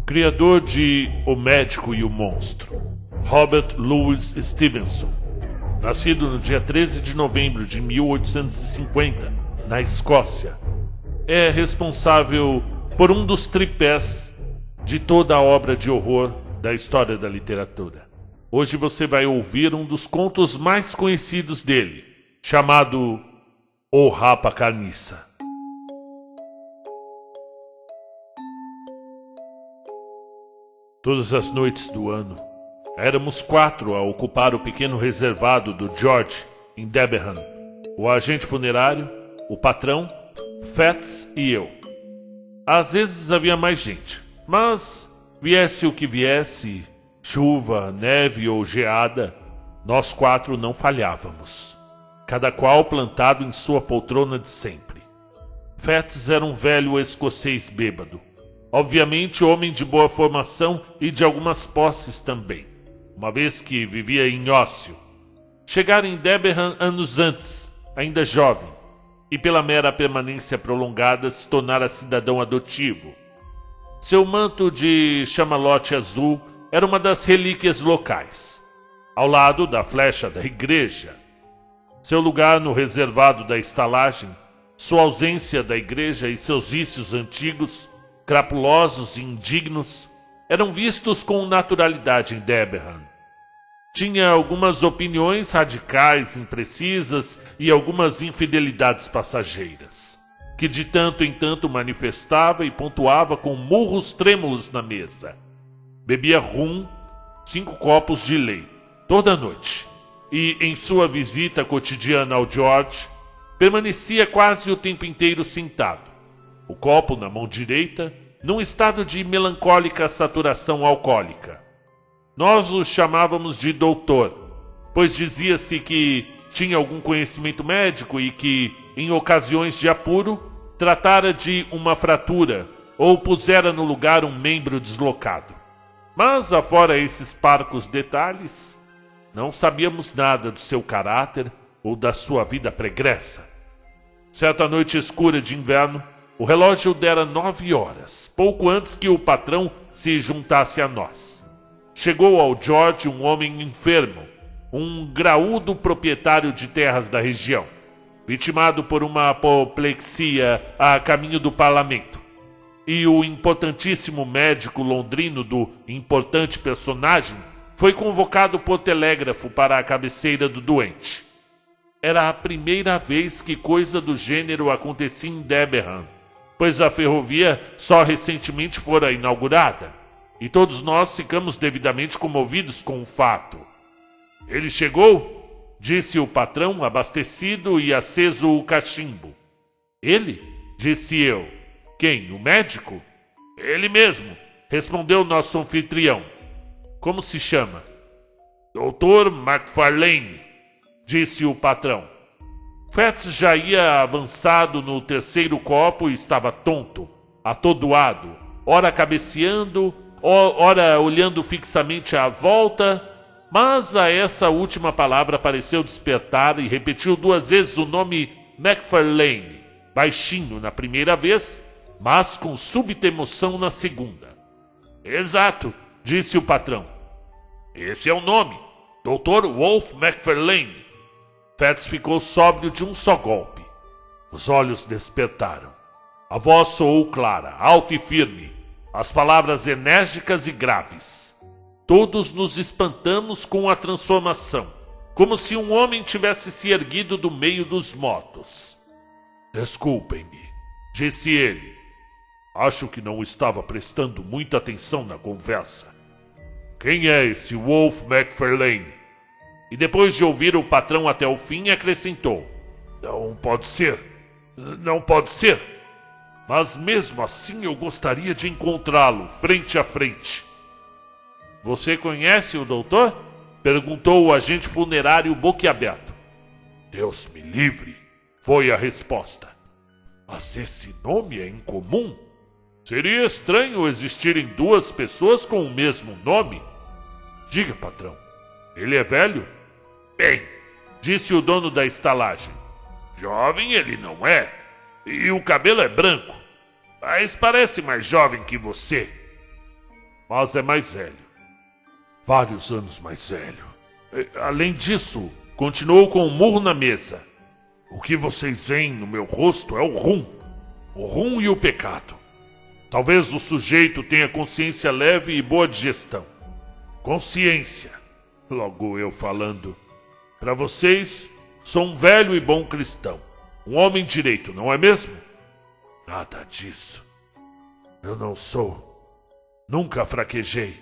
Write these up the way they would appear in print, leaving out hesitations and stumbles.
Criador de O Médico e o Monstro, Robert Louis Stevenson, nascido no dia 13 de novembro de 1850, na Escócia, é responsável por um dos tripés de toda a obra de horror da história da literatura. Hoje você vai ouvir um dos contos mais conhecidos dele, chamado O Rapa Carniça. Todas as noites do ano, éramos 4 a ocupar o pequeno reservado do George, em Debenham. O agente funerário, o patrão, Fats e eu. Às vezes havia mais gente, mas viesse o que viesse, chuva, neve ou geada, nós 4 não falhávamos, cada qual plantado em sua poltrona de sempre. Fats era um velho escocês bêbado, obviamente homem de boa formação e de algumas posses também, uma vez que vivia em ócio. Chegara em Debenham anos antes, ainda jovem, e pela mera permanência prolongada se tornara cidadão adotivo. Seu manto de chamalote azul era uma das relíquias locais, ao lado da flecha da igreja. Seu lugar no reservado da estalagem, sua ausência da igreja e seus vícios antigos, crapulosos e indignos, eram vistos com naturalidade em Debenham. Tinha algumas opiniões radicais, imprecisas e algumas infidelidades passageiras, que de tanto em tanto manifestava e pontuava com murros trêmulos na mesa. Bebia rum, 5 copos de lei, toda noite, e em sua visita cotidiana ao George, permanecia quase o tempo inteiro sentado, o copo na mão direita, num estado de melancólica saturação alcoólica. Nós o chamávamos de doutor, pois dizia-se que tinha algum conhecimento médico e que, em ocasiões de apuro, tratara de uma fratura ou pusera no lugar um membro deslocado. Mas, afora esses parcos detalhes, não sabíamos nada do seu caráter ou da sua vida pregressa. Certa noite escura de inverno, o relógio dera 9 horas, pouco antes que o patrão se juntasse a nós. Chegou ao George um homem enfermo, um graúdo proprietário de terras da região, vitimado por uma apoplexia a caminho do parlamento, e o importantíssimo médico londrino do importante personagem foi convocado por telégrafo para a cabeceira do doente. Era a primeira vez que coisa do gênero acontecia em Debenham, pois a ferrovia só recentemente fora inaugurada, e todos nós ficamos devidamente comovidos com o fato. Ele chegou, disse o patrão, abastecido e aceso o cachimbo. Ele? Disse eu. Quem? O médico? Ele mesmo, respondeu nosso anfitrião. Como se chama? Dr. Macfarlane, disse o patrão. Fats já ia avançado no 3º copo e estava tonto, atordoado, ora cabeceando, ora olhando fixamente à volta, mas a essa última palavra pareceu despertar e repetiu 2 vezes o nome Macfarlane, baixinho na primeira vez, mas com súbita emoção na segunda. Exato, disse o patrão. Esse é o nome, Dr. Wolfe Macfarlane. Fats ficou sóbrio de um só golpe. Os olhos despertaram. A voz soou clara, alta e firme. As palavras enérgicas e graves. Todos nos espantamos com a transformação, como se um homem tivesse se erguido do meio dos mortos. Desculpem-me, disse ele. Acho que não estava prestando muita atenção na conversa. Quem é esse Wolfe Macfarlane? E depois de ouvir o patrão até o fim, acrescentou. Não pode ser. Não pode ser. Mas mesmo assim eu gostaria de encontrá-lo frente a frente. Você conhece o doutor? Perguntou o agente funerário boquiaberto. Deus me livre, foi a resposta. Mas esse nome é incomum. Seria estranho existirem 2 pessoas com o mesmo nome. Diga, patrão, ele é velho? Bem, disse o dono da estalagem. Jovem ele não é, e o cabelo é branco, mas parece mais jovem que você. mas é mais velho. Vários anos mais velho. Além disso, continuou com um murro na mesa. O que vocês veem no meu rosto é o rum e o pecado. Talvez o sujeito tenha consciência leve e boa digestão. Consciência, logo eu falando. Para vocês, sou um velho e bom cristão. Um homem direito, não é mesmo? Nada disso. Eu não sou. Nunca fraquejei.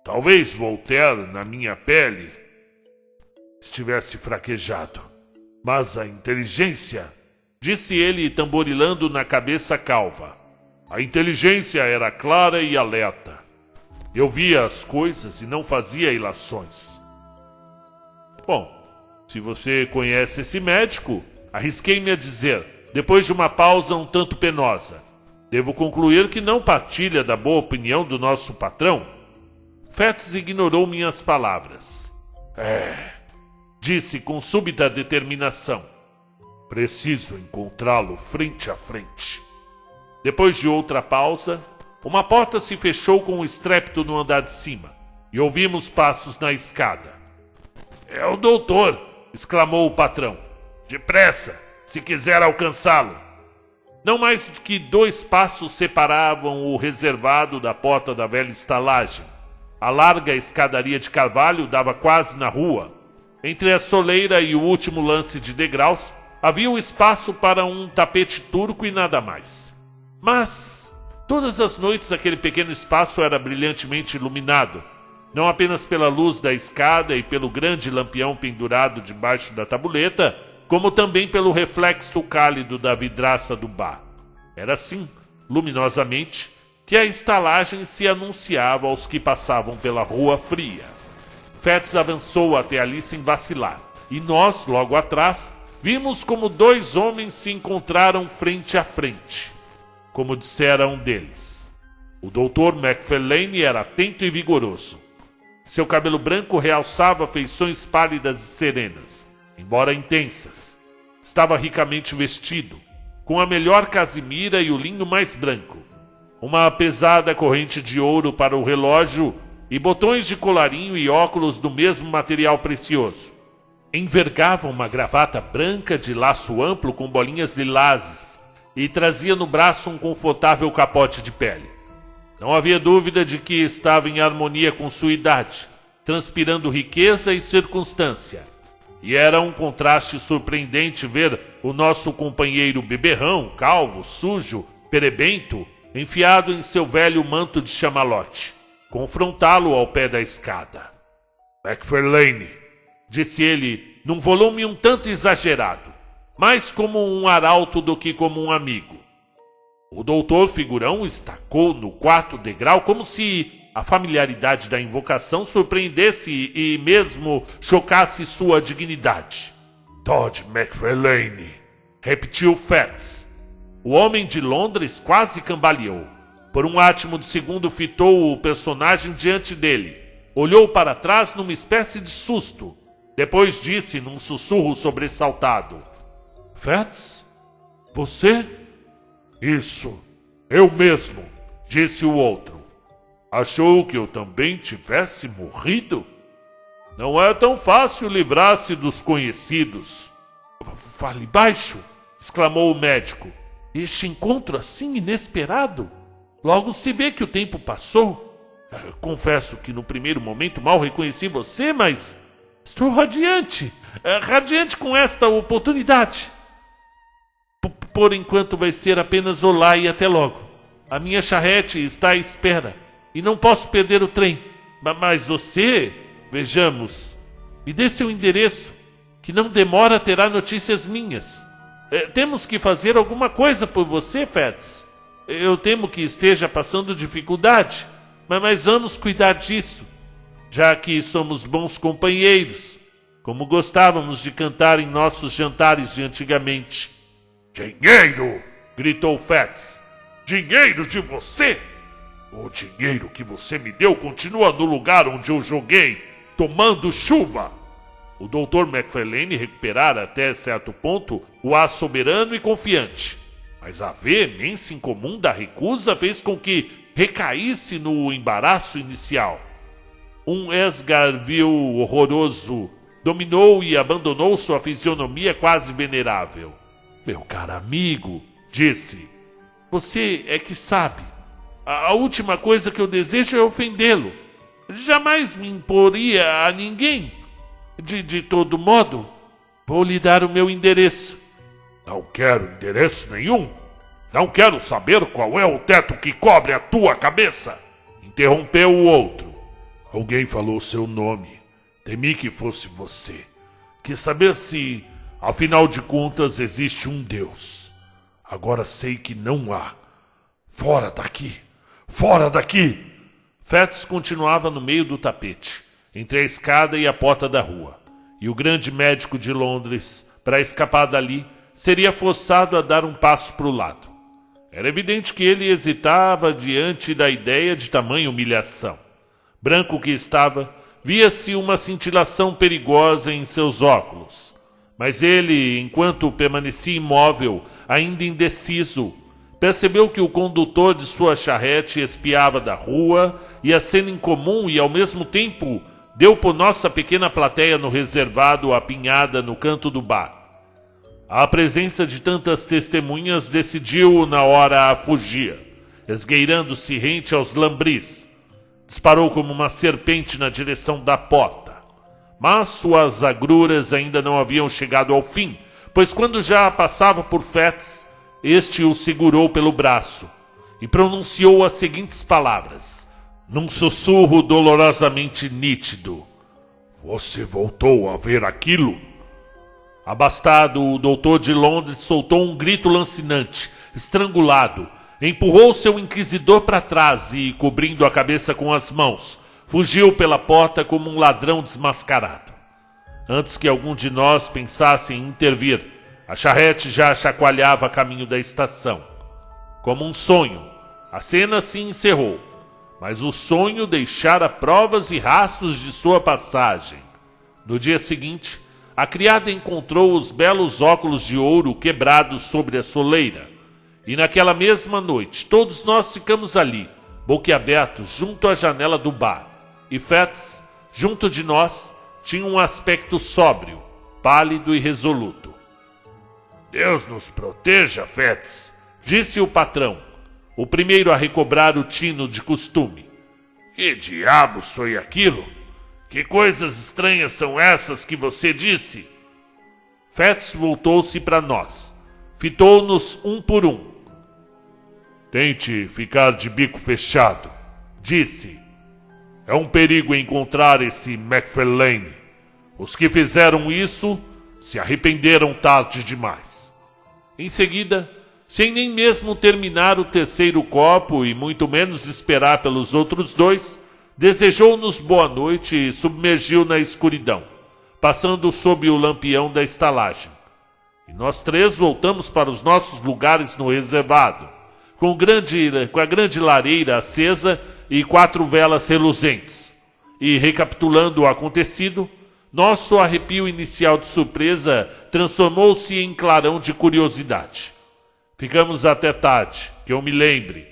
Talvez Voltaire, na minha pele, estivesse fraquejado. Mas a inteligência, disse ele tamborilando na cabeça calva. A inteligência era clara e alerta. Eu via as coisas e não fazia ilações. Bom, se você conhece esse médico, arrisquei-me a dizer, depois de uma pausa um tanto penosa. Devo concluir que não partilha da boa opinião do nosso patrão? Fetz ignorou minhas palavras. Disse com súbita determinação. Preciso encontrá-lo frente a frente. Depois de outra pausa, uma porta se fechou com um estrépito no andar de cima e ouvimos passos na escada. É o doutor, exclamou o patrão. Depressa, se quiser alcançá-lo. Não mais do que 2 passos separavam o reservado da porta da velha estalagem. A larga escadaria de carvalho dava quase na rua. Entre a soleira e o último lance de degraus, havia um espaço para um tapete turco e nada mais. Mas, todas as noites aquele pequeno espaço era brilhantemente iluminado, não apenas pela luz da escada e pelo grande lampião pendurado debaixo da tabuleta, como também pelo reflexo cálido da vidraça do bar. Era assim, luminosamente, que a estalagem se anunciava aos que passavam pela rua fria. Fetz avançou até ali sem vacilar, e nós, logo atrás, vimos como 2 homens se encontraram frente a frente. Como dissera um deles, o Dr. Macfarlane era atento e vigoroso. Seu cabelo branco realçava feições pálidas e serenas, embora intensas. Estava ricamente vestido, com a melhor casimira e o linho mais branco, uma pesada corrente de ouro para o relógio e botões de colarinho e óculos do mesmo material precioso. Envergava uma gravata branca de laço amplo com bolinhas lilazes e trazia no braço um confortável capote de pele. Não havia dúvida de que estava em harmonia com sua idade, transpirando riqueza e circunstância. E era um contraste surpreendente ver o nosso companheiro beberrão, calvo, sujo, perebento, enfiado em seu velho manto de chamalote, confrontá-lo ao pé da escada. Macfarlane, disse ele num volume um tanto exagerado, mais como um arauto do que como um amigo. O doutor figurão estacou no 4º degrau como se a familiaridade da invocação surpreendesse e mesmo chocasse sua dignidade. Todd Macfarlane, repetiu Fetz. O homem de Londres quase cambaleou. Por um átimo de segundo fitou o personagem diante dele. Olhou para trás numa espécie de susto. Depois disse num sussurro sobressaltado. Fetz? Você? Isso, eu mesmo, disse o outro. Achou que eu também tivesse morrido? Não é tão fácil livrar-se dos conhecidos. Fale baixo, exclamou o médico. Este encontro assim inesperado? Logo se vê que o tempo passou. Confesso que no primeiro momento mal reconheci você, mas estou radiante com esta oportunidade. Por enquanto vai ser apenas olá e até logo. A minha charrete está à espera e não posso perder o trem. Mas você, vejamos, me dê seu endereço, que não demora terá notícias minhas. Temos que fazer alguma coisa por você, Fetz. Eu temo que esteja passando dificuldade, mas vamos cuidar disso, já que somos bons companheiros, como gostávamos de cantar em nossos jantares de antigamente. Dinheiro! Gritou Fetz. Dinheiro de você? O dinheiro que você me deu continua no lugar onde eu joguei, tomando chuva. O Dr. Macfarlane recuperara até certo ponto o ar soberano e confiante, mas a veemência incomum da recusa fez com que recaísse no embaraço inicial. Um esgarvio horroroso dominou e abandonou sua fisionomia quase venerável. Meu caro amigo, disse, você é que sabe. A última coisa que eu desejo é ofendê-lo. Jamais me imporia a ninguém. De todo modo, vou lhe dar o meu endereço. Não quero endereço nenhum. Não quero saber qual é o teto que cobre a tua cabeça. Interrompeu o outro. Alguém falou seu nome. Temi que fosse você. Quis saber se, afinal de contas, existe um Deus. Agora sei que não há. Fora daqui! Fora daqui! Fats continuava no meio do tapete, entre a escada e a porta da rua. E o grande médico de Londres, para escapar dali, seria forçado a dar um passo para o lado. Era evidente que ele hesitava diante da ideia de tamanha humilhação. Branco que estava, via-se uma cintilação perigosa em seus óculos. Mas ele, enquanto permanecia imóvel, ainda indeciso, percebeu que o condutor de sua charrete espiava da rua e a cena incomum e, ao mesmo tempo, deu por nossa pequena plateia no reservado apinhada no canto do bar. A presença de tantas testemunhas decidiu na hora a fugir, esgueirando-se rente aos lambris. Disparou como uma serpente na direção da porta. Mas suas agruras ainda não haviam chegado ao fim, pois quando já passava por Fats, este o segurou pelo braço e pronunciou as seguintes palavras, num sussurro dolorosamente nítido. Você voltou a ver aquilo? Abastado, o doutor de Londres soltou um grito lancinante, estrangulado, empurrou seu inquisidor para trás e, cobrindo a cabeça com as mãos, fugiu pela porta como um ladrão desmascarado. Antes que algum de nós pensasse em intervir, a charrete já chacoalhava a caminho da estação. Como um sonho, a cena se encerrou, mas o sonho deixara provas e rastros de sua passagem. No dia seguinte, a criada encontrou os belos óculos de ouro quebrados sobre a soleira. E naquela mesma noite, todos nós ficamos ali, boquiabertos, junto à janela do bar. E Fats, junto de nós, tinha um aspecto sóbrio, pálido e resoluto. Deus nos proteja, Fats, disse o patrão, o primeiro a recobrar o tino de costume. Que diabos foi aquilo? Que coisas estranhas são essas que você disse? Fats voltou-se para nós. Fitou-nos um por um. Tente ficar de bico fechado, disse. É um perigo encontrar esse Macfarlane. Os que fizeram isso se arrependeram tarde demais. Em seguida, sem nem mesmo terminar o terceiro copo e muito menos esperar pelos outros dois, desejou-nos boa noite e submergiu na escuridão, passando sob o lampião da estalagem. E nós três voltamos para os nossos lugares no reservado, com a grande lareira acesa e 4 velas reluzentes. E, recapitulando o acontecido, nosso arrepio inicial de surpresa transformou-se em clarão de curiosidade. Ficamos até tarde, que eu me lembre.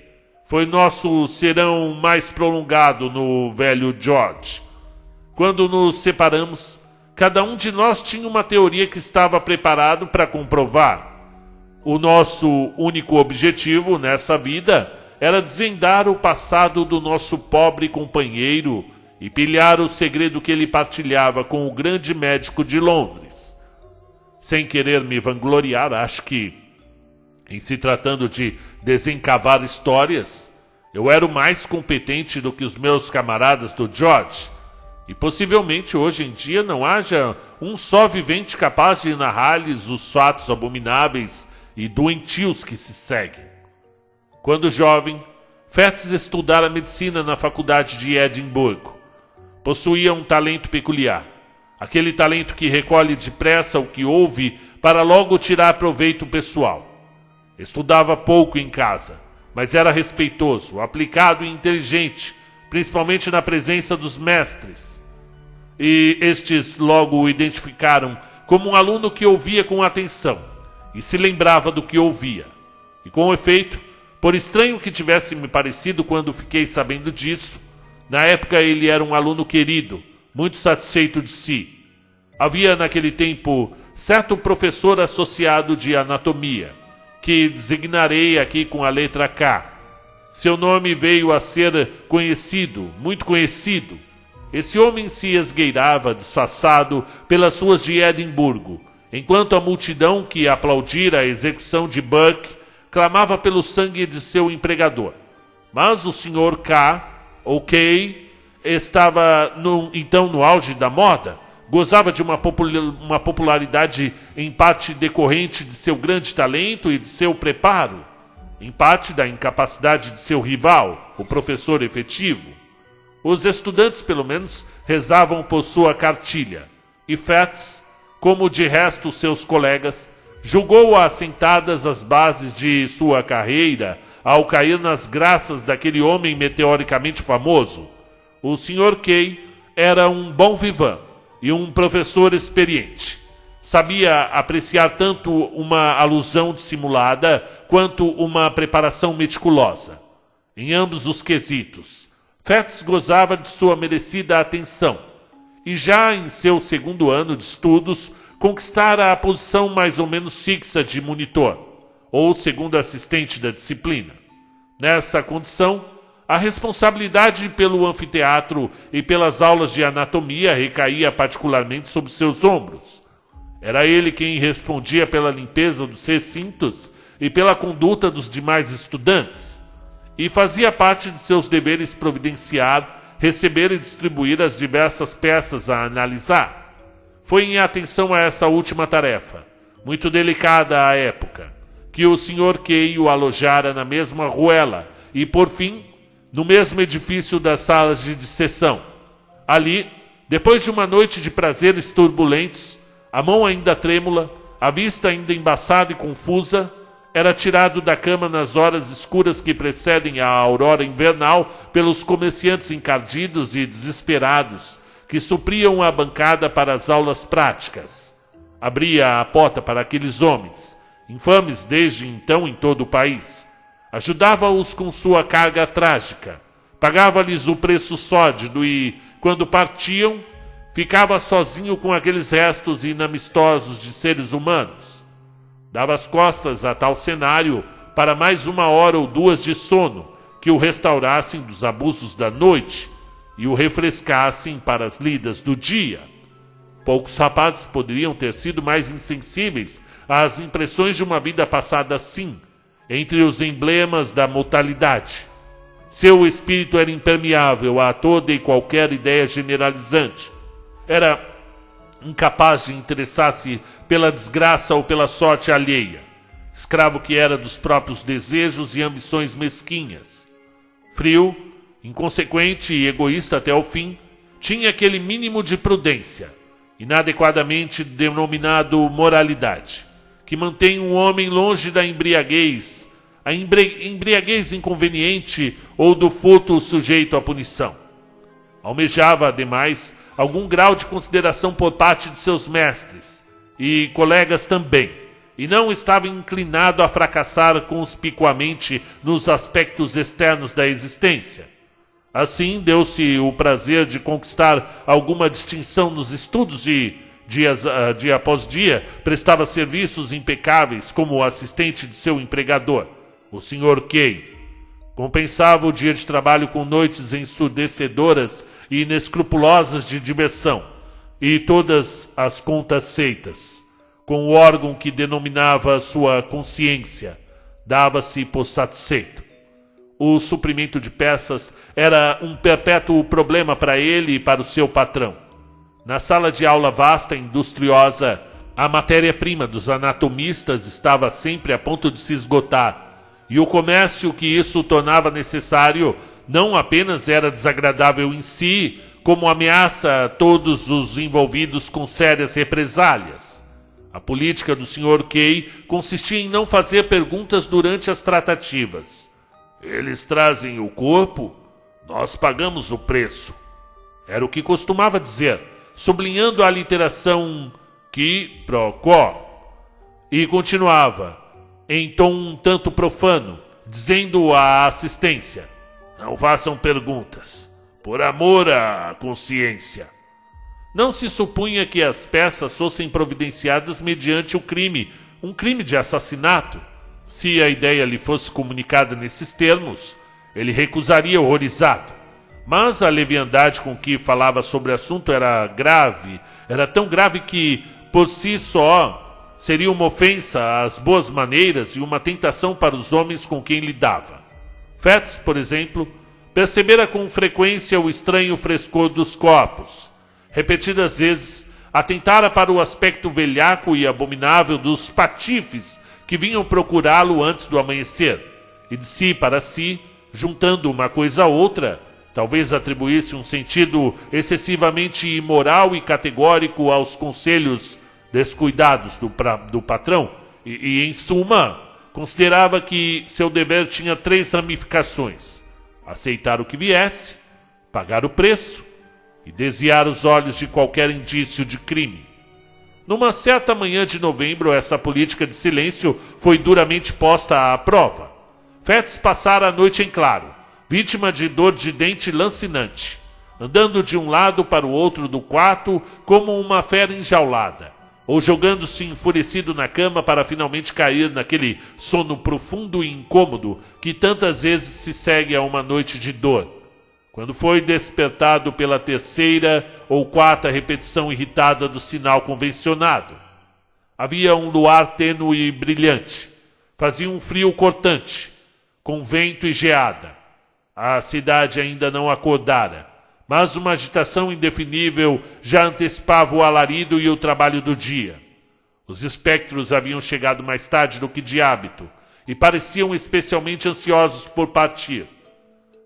Foi nosso serão mais prolongado no velho George. Quando nos separamos, cada um de nós tinha uma teoria que estava preparado para comprovar. O nosso único objetivo nessa vida era desvendar o passado do nosso pobre companheiro e pilhar o segredo que ele partilhava com o grande médico de Londres. Sem querer me vangloriar, acho que, em se tratando de desencavar histórias, eu era o mais competente do que os meus camaradas do George, e possivelmente hoje em dia não haja um só vivente capaz de narrar-lhes os fatos abomináveis e doentios que se seguem. Quando jovem, Fats estudara medicina na faculdade de Edimburgo. Possuía um talento peculiar, aquele talento que recolhe depressa o que ouve para logo tirar proveito pessoal. Estudava pouco em casa, mas era respeitoso, aplicado e inteligente, principalmente na presença dos mestres. E estes logo o identificaram como um aluno que ouvia com atenção e se lembrava do que ouvia. E com efeito, Por estranho que tivesse me parecido quando fiquei sabendo disso, na época ele era um aluno querido, muito satisfeito de si. Havia naquele tempo certo professor associado de anatomia, que designarei aqui com a letra K. Seu nome veio a ser conhecido, muito conhecido. Esse homem se esgueirava disfarçado pelas ruas de Edimburgo, enquanto a multidão que aplaudira a execução de Burke clamava pelo sangue de seu empregador. Mas o Sr. K, ou Kay, estava então no auge da moda, gozava de uma popularidade em parte decorrente de seu grande talento e de seu preparo, em parte da incapacidade de seu rival, o professor efetivo. Os estudantes, pelo menos, rezavam por sua cartilha, e Fats, como de resto seus colegas, julgou assentadas as bases de sua carreira ao cair nas graças daquele homem meteoricamente famoso. O Sr. Kay era um bom vivant e um professor experiente. Sabia apreciar tanto uma alusão dissimulada quanto uma preparação meticulosa. Em ambos os quesitos, Fats gozava de sua merecida atenção, e já em seu segundo ano de estudos conquistara a posição mais ou menos fixa de monitor, ou segundo assistente da disciplina. Nessa condição, a responsabilidade pelo anfiteatro e pelas aulas de anatomia recaía particularmente sobre seus ombros. Era ele quem respondia pela limpeza dos recintos e pela conduta dos demais estudantes, e fazia parte de seus deveres providenciar, receber e distribuir as diversas peças a analisar. Foi em atenção a essa última tarefa, muito delicada à época, que o Sr. Kay o alojara na mesma ruela e, por fim, no mesmo edifício das salas de disseção. Ali, depois de uma noite de prazeres turbulentos, a mão ainda trêmula, a vista ainda embaçada e confusa, era tirado da cama nas horas escuras que precedem a aurora invernal pelos comerciantes encardidos e desesperados que supriam a bancada para as aulas práticas. Abria a porta para aqueles homens, infames desde então em todo o país. Ajudava-os com sua carga trágica, pagava-lhes o preço sórdido e, quando partiam, ficava sozinho com aqueles restos inamistosos de seres humanos. Dava as costas a tal cenário para mais 1 hora ou 2 de sono que o restaurassem dos abusos da noite e o refrescassem para as lidas do dia. Poucos rapazes poderiam ter sido mais insensíveis às impressões de uma vida passada assim, entre os emblemas da mortalidade. Seu espírito era impermeável a toda e qualquer ideia generalizante. Era incapaz de interessar-se pela desgraça ou pela sorte alheia, escravo que era dos próprios desejos e ambições mesquinhas. Frio, inconsequente e egoísta até o fim, tinha aquele mínimo de prudência, inadequadamente denominado moralidade, que mantém um homem longe da embriaguez, a embriaguez inconveniente ou do furto sujeito à punição. Almejava, ademais, algum grau de consideração por parte de seus mestres e colegas também, e não estava inclinado a fracassar conspicuamente nos aspectos externos da existência. Assim, deu-se o prazer de conquistar alguma distinção nos estudos e, dia após dia, prestava serviços impecáveis como assistente de seu empregador, o Sr. Kay. Compensava o dia de trabalho com noites ensurdecedoras e inescrupulosas de diversão, e todas as contas feitas. Com o órgão que denominava sua consciência, dava-se por satisfeito. O suprimento de peças era um perpétuo problema para ele e para o seu patrão. Na sala de aula vasta e industriosa, a matéria-prima dos anatomistas estava sempre a ponto de se esgotar, e o comércio que isso tornava necessário não apenas era desagradável em si, como ameaça a todos os envolvidos com sérias represálias. A política do Sr. Kay consistia em não fazer perguntas durante as tratativas. Eles trazem o corpo, nós pagamos o preço. Era o que costumava dizer, sublinhando a literação qui pro quo. E continuava, em tom um tanto profano, dizendo à assistência: "Não façam perguntas, por amor à consciência." Não se supunha que as peças fossem providenciadas mediante um crime de assassinato. Se a ideia lhe fosse comunicada nesses termos, ele recusaria horrorizado. Mas a leviandade com que falava sobre o assunto era tão grave que, por si só, seria uma ofensa às boas maneiras e uma tentação para os homens com quem lidava. Fats, por exemplo, percebera com frequência o estranho frescor dos corpos. Repetidas vezes, atentara para o aspecto velhaco e abominável dos patifes que vinham procurá-lo antes do amanhecer, e de si para si, juntando uma coisa a outra, talvez atribuísse um sentido excessivamente imoral e categórico aos conselhos descuidados do patrão, e, em suma, considerava que seu dever tinha 3 ramificações: aceitar o que viesse, pagar o preço e desviar os olhos de qualquer indício de crime. Numa certa manhã de novembro, essa política de silêncio foi duramente posta à prova. Fats passara a noite em claro, vítima de dor de dente lancinante, andando de um lado para o outro do quarto como uma fera enjaulada, ou jogando-se enfurecido na cama para finalmente cair naquele sono profundo e incômodo que tantas vezes se segue a uma noite de dor. Quando foi despertado pela 3ª ou 4ª repetição irritada do sinal convencionado. Havia um luar tênue e brilhante. Fazia um frio cortante, com vento e geada. A cidade ainda não acordara, mas uma agitação indefinível já antecipava o alarido e o trabalho do dia. Os espectros haviam chegado mais tarde do que de hábito e pareciam especialmente ansiosos por partir.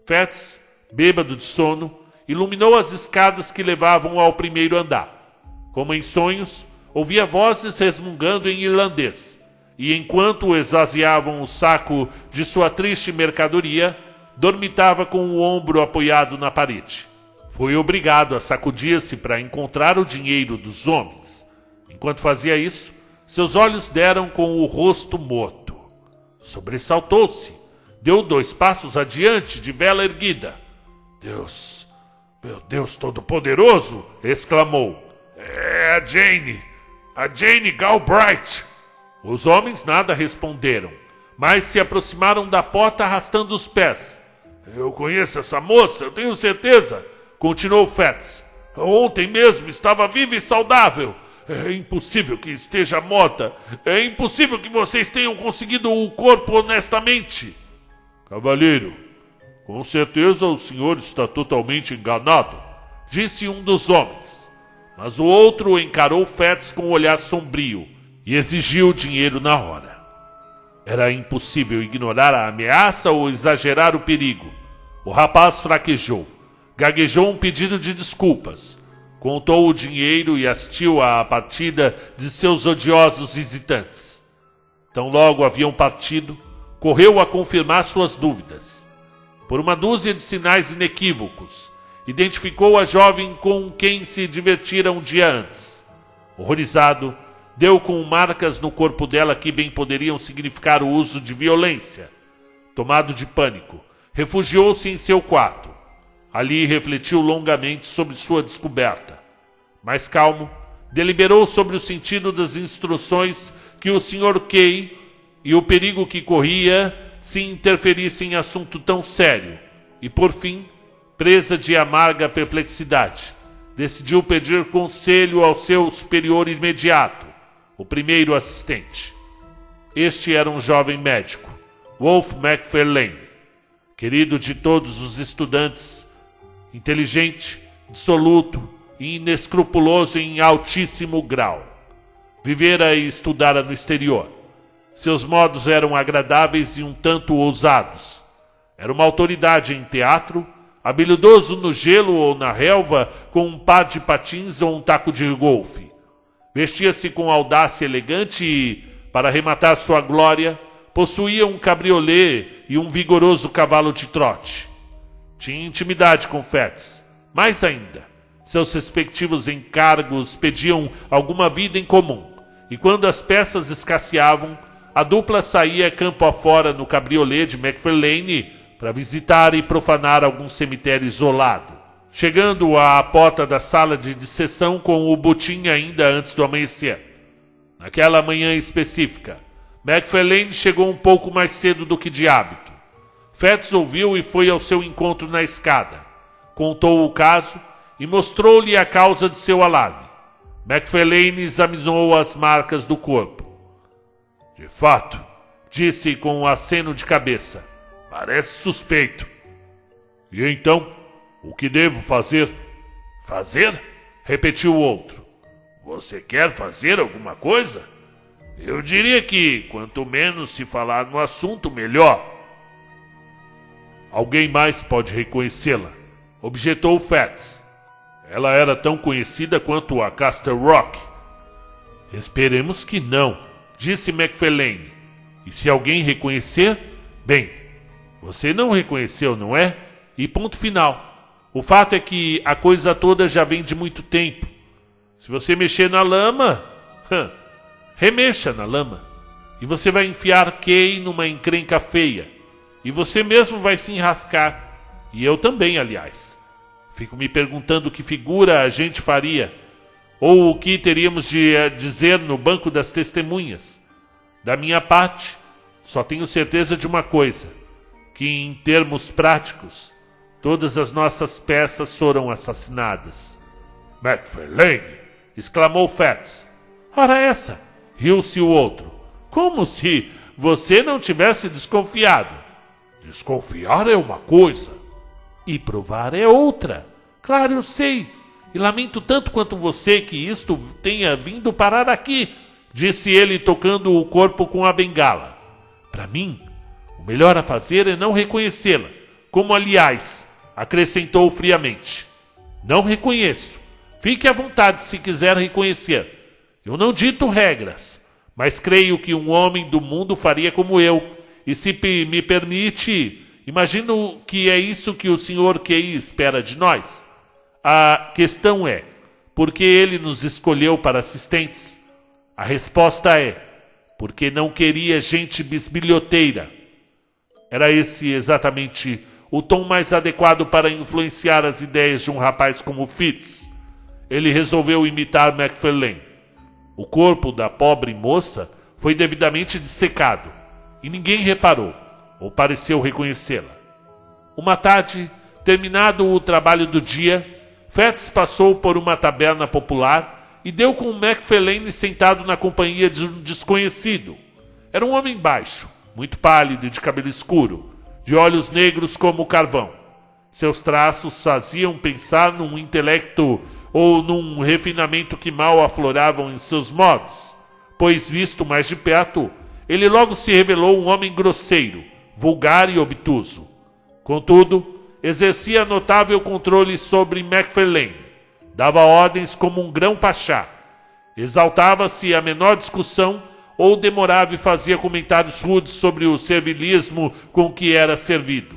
Fats, bêbado de sono, iluminou as escadas que levavam ao primeiro andar. Como em sonhos, ouvia vozes resmungando em irlandês, e enquanto esvaziavam o saco de sua triste mercadoria, dormitava com o ombro apoiado na parede. Foi obrigado a sacudir-se para encontrar o dinheiro dos homens. Enquanto fazia isso, seus olhos deram com o rosto morto. Sobressaltou-se, deu 2 passos adiante, de vela erguida. "Deus, meu Deus Todo-Poderoso!" exclamou. "É a Jane Galbraith!" Os homens nada responderam, mas se aproximaram da porta arrastando os pés. "Eu conheço essa moça, eu tenho certeza", continuou Fats. "Ontem mesmo estava viva e saudável. É impossível que esteja morta. É impossível que vocês tenham conseguido o corpo honestamente." "Cavalheiro, com certeza o senhor está totalmente enganado", disse um dos homens. Mas o outro encarou Fats com um olhar sombrio e exigiu o dinheiro na hora. Era impossível ignorar a ameaça ou exagerar o perigo. O rapaz fraquejou, gaguejou um pedido de desculpas, contou o dinheiro e assistiu à partida de seus odiosos visitantes. Tão logo haviam partido, correu a confirmar suas dúvidas. Por uma dúzia de sinais inequívocos, identificou a jovem com quem se divertira um dia antes. Horrorizado, deu com marcas no corpo dela que bem poderiam significar o uso de violência. Tomado de pânico, refugiou-se em seu quarto. Ali refletiu longamente sobre sua descoberta. Mais calmo, deliberou sobre o sentido das instruções que o Sr. Kay e o perigo que corria se interferissem em assunto tão sério. E, por fim, presa de amarga perplexidade, decidiu pedir conselho ao seu superior imediato, o primeiro assistente. Este era um jovem médico, Wolfe Macfarlane, querido de todos os estudantes, inteligente, dissoluto e inescrupuloso em altíssimo grau. Vivera e estudara no exterior. Seus modos eram agradáveis e um tanto ousados. Era uma autoridade em teatro, habilidoso no gelo ou na relva com um par de patins ou um taco de golfe. Vestia-se com audácia elegante e, para arrematar sua glória, possuía um cabriolé e um vigoroso cavalo de trote. Tinha intimidade com Fats. Mais ainda, seus respectivos encargos pediam alguma vida em comum, e quando as peças escasseavam, a dupla saía campo afora no cabriolê de Macfarlane para visitar e profanar algum cemitério isolado, chegando à porta da sala de dissecção com o botim ainda antes do amanhecer. Naquela manhã específica, Macfarlane chegou um pouco mais cedo do que de hábito. Fats ouviu e foi ao seu encontro na escada. Contou o caso e mostrou-lhe a causa de seu alarme. Macfarlane examinou as marcas do corpo. De fato, disse com um aceno de cabeça, parece suspeito. E então, o que devo fazer? Fazer? Repetiu o outro. Você quer fazer alguma coisa? Eu diria que, quanto menos se falar no assunto, melhor. Alguém mais pode reconhecê-la, objetou Fats. Ela era tão conhecida quanto a Castle Rock. Esperemos que não, disse Macfarlane. E se alguém reconhecer, bem, você não reconheceu, não é? E ponto final. O fato é que a coisa toda já vem de muito tempo. Se você mexer na lama, remexa na lama. E você vai enfiar Kay numa encrenca feia. E você mesmo vai se enrascar. E eu também, aliás. Fico me perguntando que figura a gente faria, ou o que teríamos de dizer no banco das testemunhas. Da minha parte, só tenho certeza de uma coisa, que em termos práticos, todas as nossas peças foram assassinadas. Macfarlane! Exclamou Fats. Ora essa! Riu-se o outro. Como se você não tivesse desconfiado. Desconfiar é uma coisa. E provar é outra. Claro, eu sei. E lamento tanto quanto você que isto tenha vindo parar aqui, disse ele tocando o corpo com a bengala. Para mim, o melhor a fazer é não reconhecê-la. Como, aliás, acrescentou friamente. Não reconheço. Fique à vontade se quiser reconhecer. Eu não dito regras, mas creio que um homem do mundo faria como eu. E se me permite, imagino que é isso que o Sr. Kay espera de nós. A questão é, por que ele nos escolheu para assistentes? A resposta é, porque não queria gente bisbilhoteira. Era esse exatamente o tom mais adequado para influenciar as ideias de um rapaz como Fitz. Ele resolveu imitar Macfarlane. O corpo da pobre moça foi devidamente dissecado, e ninguém reparou, ou pareceu reconhecê-la. Uma tarde, terminado o trabalho do dia, Fats passou por uma taberna popular e deu com Macfarlane sentado na companhia de um desconhecido. Era um homem baixo, muito pálido e de cabelo escuro, de olhos negros como carvão. Seus traços faziam pensar num intelecto ou num refinamento que mal afloravam em seus modos, pois, visto mais de perto, ele logo se revelou um homem grosseiro, vulgar e obtuso. Contudo, exercia notável controle sobre Macfarlane. Dava ordens como um grão-pachá. Exaltava-se a menor discussão ou demorava e fazia comentários rudes sobre o servilismo com que era servido.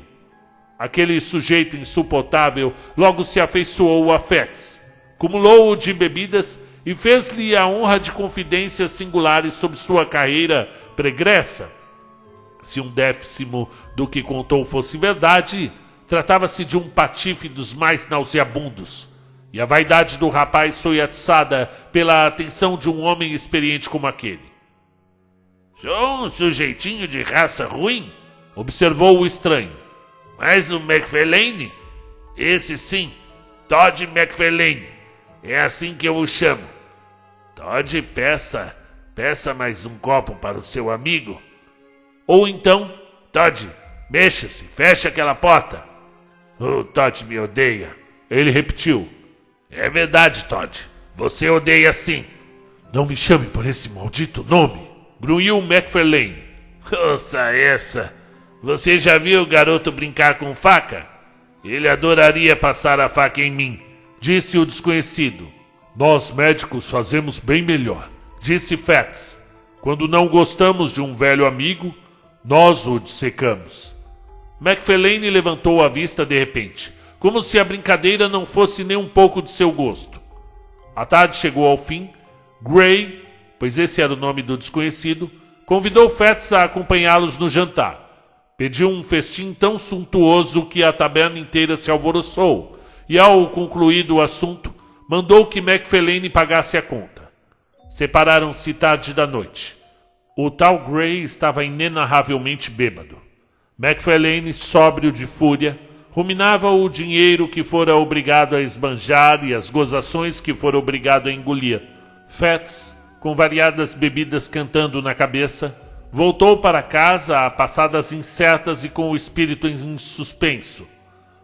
Aquele sujeito insuportável logo se afeiçoou a Fats, cumulou-o de bebidas e fez-lhe a honra de confidências singulares sobre sua carreira pregressa. Se um décimo do que contou fosse verdade, tratava-se de um patife dos mais nauseabundos, e a vaidade do rapaz foi atiçada pela atenção de um homem experiente como aquele. Sou um sujeitinho de raça ruim, observou o estranho. Mas o Macfarlane? Esse sim, Todd Macfarlane. É assim que eu o chamo. Todd, peça mais um copo para o seu amigo. Ou então, Todd, mexa-se, feche aquela porta. O Todd me odeia. Ele repetiu. É verdade, Todd. Você odeia sim. Não me chame por esse maldito nome, grunhiu Macfarlane. Ouça essa. Você já viu o garoto brincar com faca? Ele adoraria passar a faca em mim, disse o desconhecido. Nós médicos fazemos bem melhor, disse Fats. Quando não gostamos de um velho amigo, nós o dissecamos. Macfarlane levantou a vista de repente, como se a brincadeira não fosse nem um pouco de seu gosto. A tarde chegou ao fim. Gray, pois esse era o nome do desconhecido, convidou Fats a acompanhá-los no jantar. Pediu um festim tão suntuoso que a taberna inteira se alvoroçou, e ao concluído o assunto, mandou que Macfarlane pagasse a conta. Separaram-se tarde da noite. O tal Gray estava inenarravelmente bêbado. Macfarlane, sóbrio de fúria, ruminava o dinheiro que fora obrigado a esbanjar e as gozações que fora obrigado a engolir. Fats, com variadas bebidas cantando na cabeça, voltou para casa a passadas incertas e com o espírito em suspenso.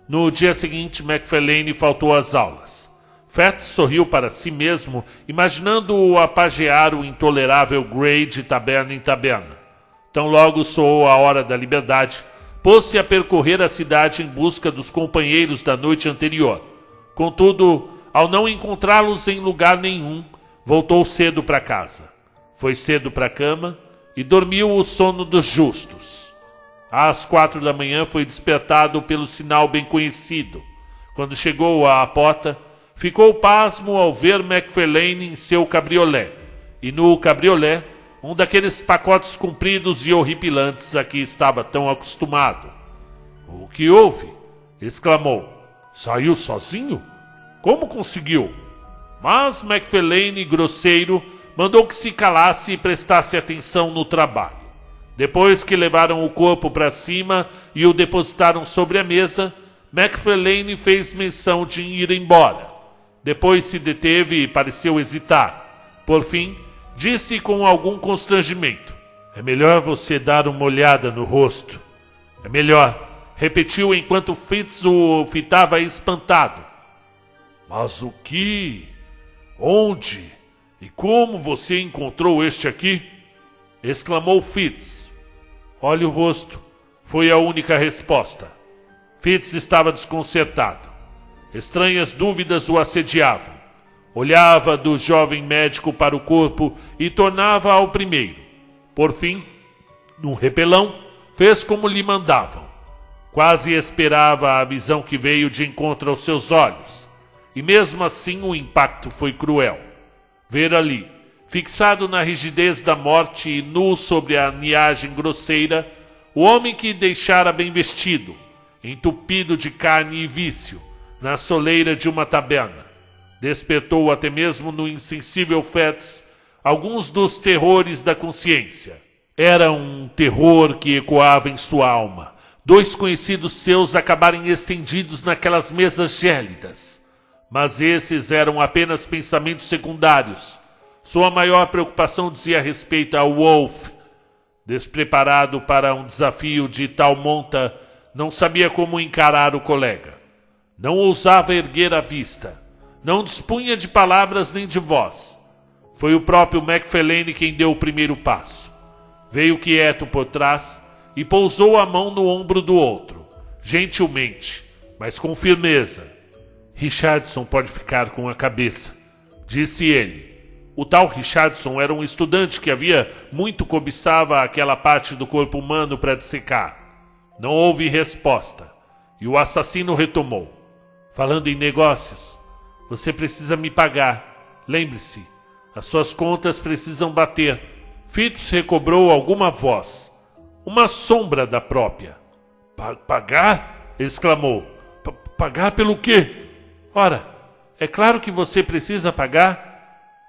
No dia seguinte, Macfarlane faltou às aulas. Fats sorriu para si mesmo, imaginando-o apajear o intolerável Gray de taberna em taberna. Tão logo soou a hora da liberdade, pôs-se a percorrer a cidade em busca dos companheiros da noite anterior. Contudo, ao não encontrá-los em lugar nenhum, voltou cedo para casa. Foi cedo para a cama e dormiu o sono dos justos. Às 4 da manhã foi despertado pelo sinal bem conhecido. Quando chegou à porta, ficou pasmo ao ver Macfarlane em seu cabriolé, e no cabriolé, um daqueles pacotes compridos e horripilantes a que estava tão acostumado. "O que houve?" exclamou. "Saiu sozinho? Como conseguiu?" Mas Macfarlane, grosseiro, mandou que se calasse e prestasse atenção no trabalho. Depois que levaram o corpo para cima e o depositaram sobre a mesa, Macfarlane fez menção de ir embora. Depois se deteve e pareceu hesitar. Por fim, disse com algum constrangimento: "É melhor você dar uma olhada no rosto." "É melhor", repetiu enquanto Fitz o fitava espantado. "Mas o que? Onde? E como você encontrou este aqui?" exclamou Fitz. "Olhe o rosto", foi a única resposta. Fitz estava desconcertado. Estranhas dúvidas o assediavam. Olhava do jovem médico para o corpo e tornava ao primeiro. Por fim, num repelão, fez como lhe mandavam. Quase esperava a visão que veio de encontro aos seus olhos. E mesmo assim o impacto foi cruel. Ver ali, fixado na rigidez da morte e nu sobre a niagem grosseira, o homem que deixara bem vestido, entupido de carne e vício, na soleira de uma taberna, despertou até mesmo no insensível Fats alguns dos terrores da consciência. Era um terror que ecoava em sua alma. 2 conhecidos seus acabarem estendidos naquelas mesas gélidas. Mas esses eram apenas pensamentos secundários. Sua maior preocupação dizia respeito a Wolf. Despreparado para um desafio de tal monta, não sabia como encarar o colega. Não ousava erguer a vista. Não dispunha de palavras nem de voz. Foi o próprio Macfarlane quem deu o primeiro passo. Veio quieto por trás e pousou a mão no ombro do outro, gentilmente, mas com firmeza. "Richardson pode ficar com a cabeça", disse ele. O tal Richardson era um estudante que havia muito cobiçava aquela parte do corpo humano para dissecar. Não houve resposta, e o assassino retomou. "Falando em negócios, você precisa me pagar. Lembre-se, as suas contas precisam bater." Fitz recobrou alguma voz, uma sombra da própria. Pagar?" exclamou. Pagar pelo quê?" "Ora, é claro que você precisa pagar.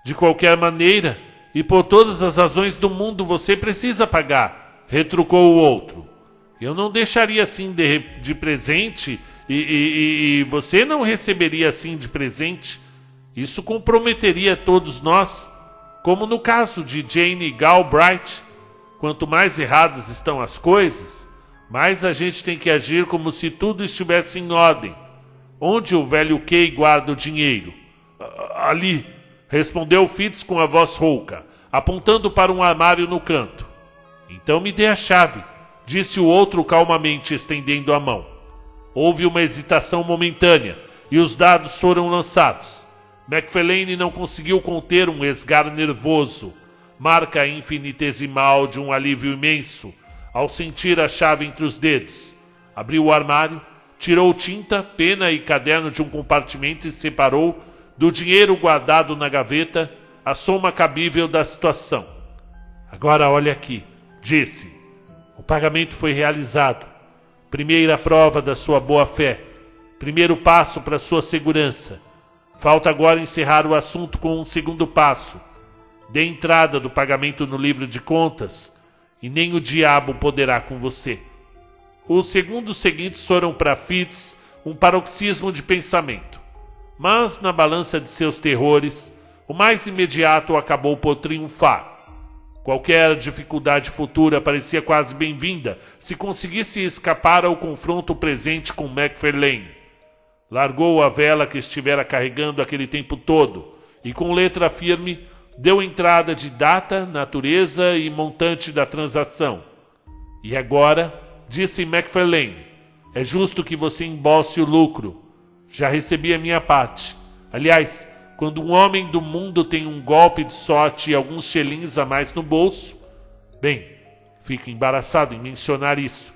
De qualquer maneira, e por todas as razões do mundo você precisa pagar", retrucou o outro. "Eu não deixaria assim de presente e você não receberia assim de presente. Isso comprometeria todos nós, como no caso de Jane Galbraith. Quanto mais erradas estão as coisas, mais a gente tem que agir como se tudo estivesse em ordem. Onde o velho Kay guarda o dinheiro?" "Ali", respondeu Fitz com a voz rouca, apontando para um armário no canto. "Então me dê a chave", disse o outro calmamente, estendendo a mão. Houve uma hesitação momentânea e os dados foram lançados. Macfarlane não conseguiu conter um esgar nervoso, marca infinitesimal de um alívio imenso, ao sentir a chave entre os dedos. Abriu o armário, tirou tinta, pena e caderno de um compartimento e separou, do dinheiro guardado na gaveta, a soma cabível da situação. Agora olhe aqui, disse. O pagamento foi realizado. Primeira prova da sua boa-fé. Primeiro passo para sua segurança. Falta agora encerrar o assunto com um segundo passo. Dê entrada do pagamento no livro de contas e nem o diabo poderá com você. Os segundos seguintes foram para Fitz um paroxismo de pensamento. Mas na balança de seus terrores, o mais imediato acabou por triunfar. Qualquer dificuldade futura parecia quase bem-vinda se conseguisse escapar ao confronto presente com MacFarlane. Largou a vela que estivera carregando aquele tempo todo e, com letra firme, deu entrada de data, natureza e montante da transação. E agora, disse MacFarlane, é justo que você embolse o lucro. Já recebi a minha parte. Aliás, quando um homem do mundo tem um golpe de sorte e alguns xelins a mais no bolso... Bem, fico embaraçado em mencionar isso,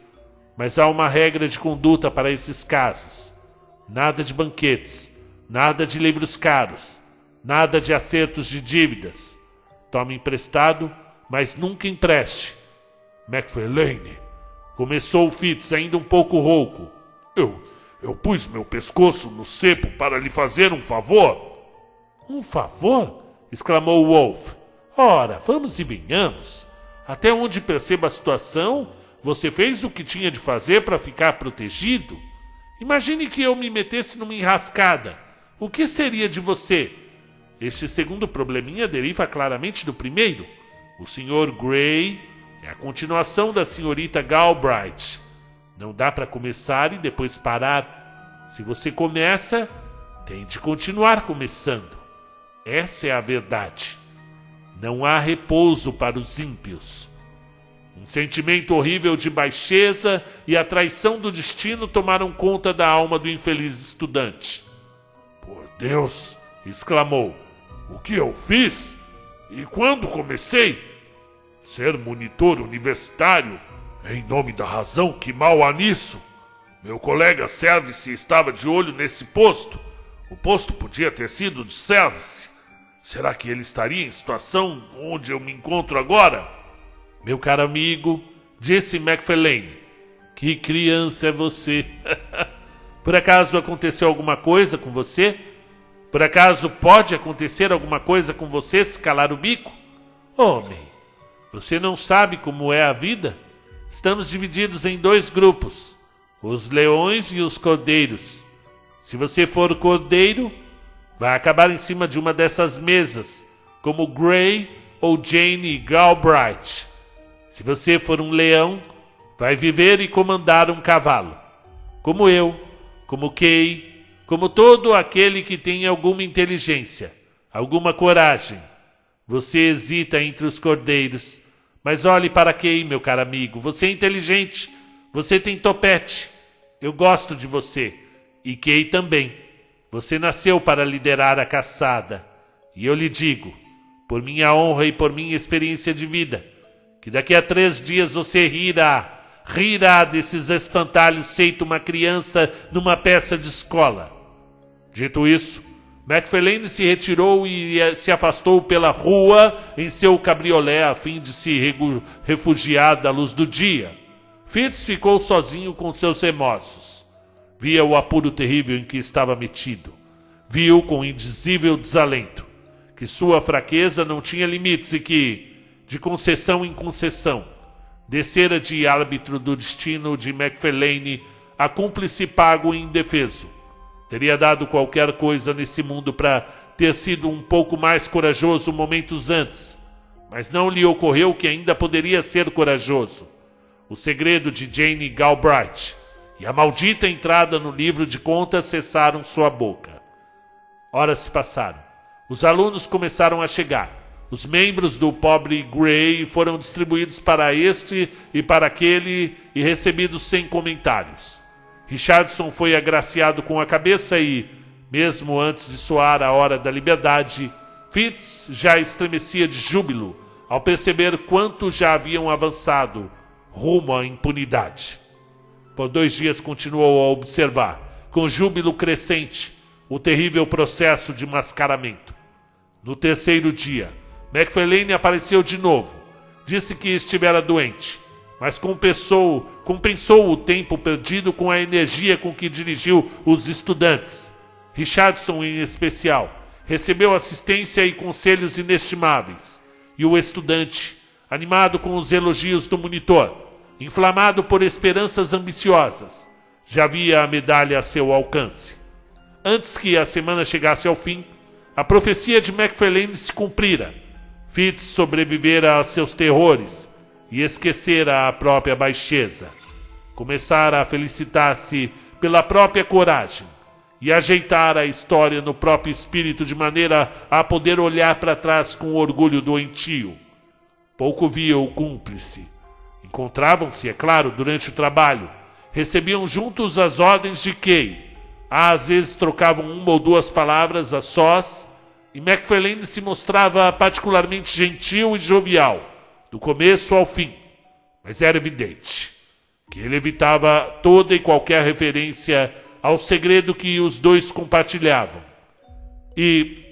mas há uma regra de conduta para esses casos. Nada de banquetes, nada de livros caros, nada de acertos de dívidas. Tome emprestado, mas nunca empreste. MacFarlane, começou Fitz ainda um pouco rouco. Eu pus meu pescoço no cepo para lhe fazer um favor. Um favor? Exclamou Wolf. Ora, vamos e venhamos. Até onde percebo a situação, você fez o que tinha de fazer para ficar protegido. Imagine que eu me metesse numa enrascada. O que seria de você? Este segundo probleminha deriva claramente do primeiro. O Sr. Grey é a continuação da senhorita Galbraith. Não dá para começar e depois parar. Se você começa, tem de continuar começando. Essa é a verdade. Não há repouso para os ímpios. Um sentimento horrível de baixeza e a traição do destino tomaram conta da alma do infeliz estudante. Por Deus, exclamou, o que eu fiz? E quando comecei? Ser monitor universitário? Em nome da razão, que mal há nisso? Meu colega Service estava de olho nesse posto. O posto podia ter sido de Service. Será que ele estaria em situação onde eu me encontro agora? Meu caro amigo, disse MacFarlane, que criança é você? Por acaso aconteceu alguma coisa com você? Por acaso pode acontecer alguma coisa com você se calar o bico? Homem, você não sabe como é a vida? Estamos divididos em dois grupos, os leões e os cordeiros. Se você for o cordeiro, vai acabar em cima de uma dessas mesas, como Gray ou Jane Galbraith. Se você for um leão, vai viver e comandar um cavalo. Como eu, como Kay, como todo aquele que tem alguma inteligência, alguma coragem. Você hesita entre os cordeiros, mas olhe para Kay, meu caro amigo. Você é inteligente, você tem topete. Eu gosto de você, e Kay também. Você nasceu para liderar a caçada. E eu lhe digo, por minha honra e por minha experiência de vida, que daqui a 3 dias você rirá desses espantalhos feito uma criança numa peça de escola. Dito isso, MacFarlane se retirou e se afastou pela rua em seu cabriolé a fim de se refugiar da luz do dia. Fitz ficou sozinho com seus remorsos. Via o apuro terrível em que estava metido. Viu com indizível desalento que sua fraqueza não tinha limites e que, de concessão em concessão, descera de árbitro do destino de MacFarlane a cúmplice pago e indefeso. Teria dado qualquer coisa nesse mundo para ter sido um pouco mais corajoso momentos antes, mas não lhe ocorreu que ainda poderia ser corajoso. O segredo de Jane Galbraith e a maldita entrada no livro de contas cessaram sua boca. Horas se passaram. Os alunos começaram a chegar. Os membros do pobre Gray foram distribuídos para este e para aquele e recebidos sem comentários. Richardson foi agraciado com a cabeça e, mesmo antes de soar a hora da liberdade, Fitz já estremecia de júbilo ao perceber quanto já haviam avançado rumo à impunidade. Por 2 dias continuou a observar, com júbilo crescente, o terrível processo de mascaramento. No 3º dia, MacFarlane apareceu de novo, disse que estivera doente, mas compensou o tempo perdido com a energia com que dirigiu os estudantes. Richardson, em especial, recebeu assistência e conselhos inestimáveis. E o estudante, animado com os elogios do monitor, inflamado por esperanças ambiciosas, já via a medalha a seu alcance. Antes que a semana chegasse ao fim, a profecia de McFarlane se cumprira. Fitz sobrevivera a seus terrores e esquecera a própria baixeza. Começara a felicitar-se pela própria coragem e ajeitar a história no próprio espírito de maneira a poder olhar para trás com orgulho doentio. Pouco via o cúmplice. Encontravam-se, é claro, durante o trabalho. Recebiam juntos as ordens de Kay. Às vezes trocavam uma ou duas palavras a sós, e McFarlane se mostrava particularmente gentil e jovial, do começo ao fim. Mas era evidente que ele evitava toda e qualquer referência ao segredo que os dois compartilhavam. E,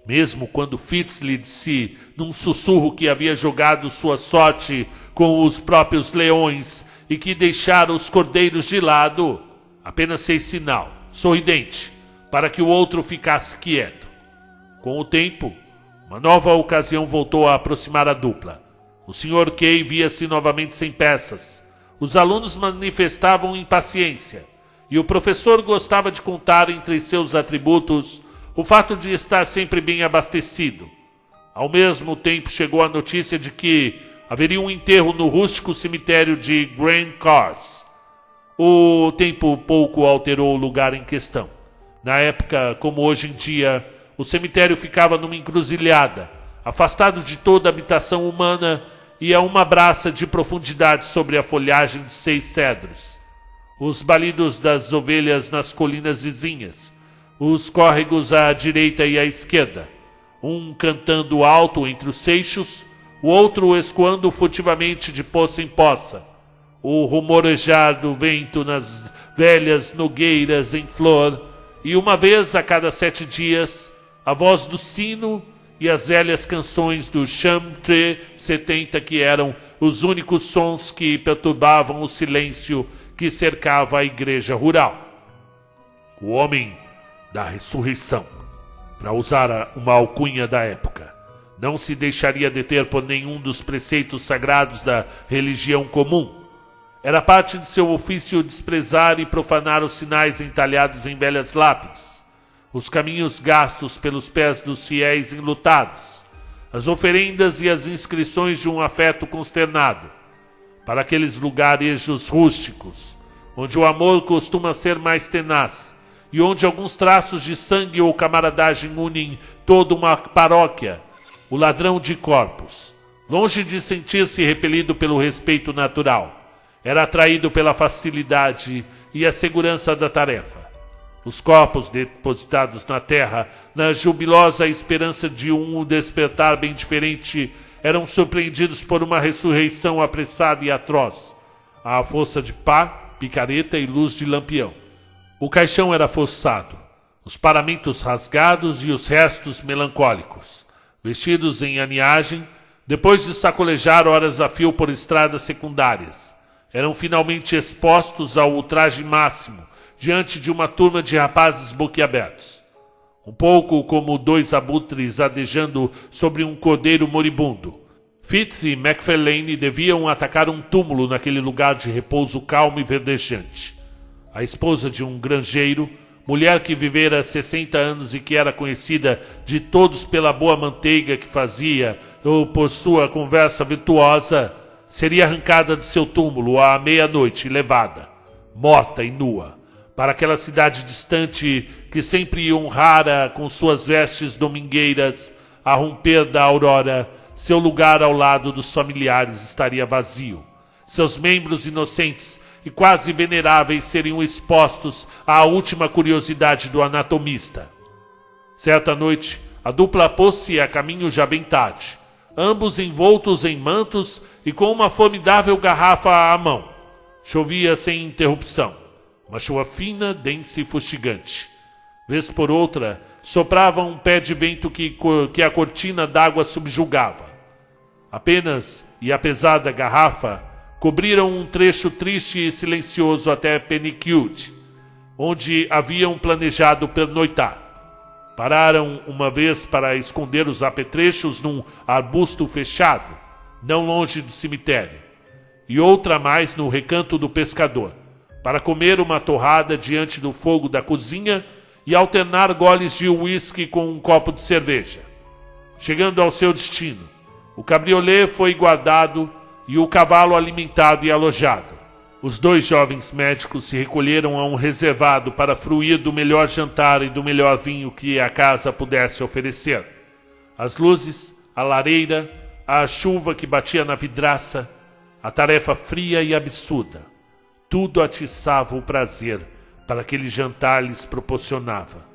mesmo quando Fitz lhe disse num sussurro que havia jogado sua sorte com os próprios leões e que deixara os cordeiros de lado, apenas fez sinal, sorridente, para que o outro ficasse quieto. Com o tempo, uma nova ocasião voltou a aproximar a dupla. O Sr. Kay via-se novamente sem peças. Os alunos manifestavam impaciência, e o professor gostava de contar entre seus atributos o fato de estar sempre bem abastecido. Ao mesmo tempo chegou a notícia de que haveria um enterro no rústico cemitério de Grand Cars. O tempo pouco alterou o lugar em questão. Na época, como hoje em dia, o cemitério ficava numa encruzilhada, afastado de toda habitação humana e a uma braça de profundidade sobre a folhagem de 6 cedros. Os balidos das ovelhas nas colinas vizinhas, os córregos à direita e à esquerda, um cantando alto entre os seixos, o outro escoando furtivamente de poça em poça, o rumorejar do vento nas velhas nogueiras em flor, e uma vez a cada 7 dias, a voz do sino e as velhas canções do Chantre 70, que eram os únicos sons que perturbavam o silêncio que cercava a igreja rural. O homem da ressurreição, para usar uma alcunha da época, não se deixaria deter por nenhum dos preceitos sagrados da religião comum. Era parte de seu ofício desprezar e profanar os sinais entalhados em velhas lápides, os caminhos gastos pelos pés dos fiéis enlutados, as oferendas e as inscrições de um afeto consternado, para aqueles lugarejos rústicos, onde o amor costuma ser mais tenaz, e onde alguns traços de sangue ou camaradagem unem toda uma paróquia, o ladrão de corpos, longe de sentir-se repelido pelo respeito natural, era atraído pela facilidade e a segurança da tarefa. Os corpos depositados na terra, na jubilosa esperança de um despertar bem diferente, eram surpreendidos por uma ressurreição apressada e atroz, à força de pá, picareta e luz de lampião. O caixão era forçado, os paramentos rasgados e os restos melancólicos, vestidos em aniagem, depois de sacolejar horas a fio por estradas secundárias, eram finalmente expostos ao ultraje máximo diante de uma turma de rapazes boquiabertos. Um pouco como 2 abutres adejando sobre um cordeiro moribundo, Fitz e McFarlane deviam atacar um túmulo naquele lugar de repouso calmo e verdejante. A esposa de um granjeiro, mulher que vivera 60 anos e que era conhecida de todos pela boa manteiga que fazia ou por sua conversa virtuosa, seria arrancada de seu túmulo à meia-noite e levada, morta e nua, para aquela cidade distante que sempre honrara com suas vestes domingueiras a romper da aurora. Seu lugar ao lado dos familiares estaria vazio. Seus membros inocentes e quase veneráveis seriam expostos à última curiosidade do anatomista. Certa noite, a dupla pôs-se a caminho já bem tarde, ambos envoltos em mantos e com uma formidável garrafa à mão. Chovia sem interrupção, uma chuva fina, densa e fustigante. Vez por outra, soprava um pé de vento que a cortina d'água subjugava. Apenas e a pesada garrafa cobriram um trecho triste e silencioso até Penicuik, onde haviam planejado pernoitar. Pararam uma vez para esconder os apetrechos num arbusto fechado, não longe do cemitério, e outra mais no recanto do pescador, para comer uma torrada diante do fogo da cozinha e alternar goles de uísque com um copo de cerveja. Chegando ao seu destino, o cabriolé foi guardado e o cavalo alimentado e alojado. Os dois jovens médicos se recolheram a um reservado para fruir do melhor jantar e do melhor vinho que a casa pudesse oferecer. As luzes, a lareira, a chuva que batia na vidraça, a tarefa fria e absurda, tudo atiçava o prazer para aquele jantar lhes proporcionava.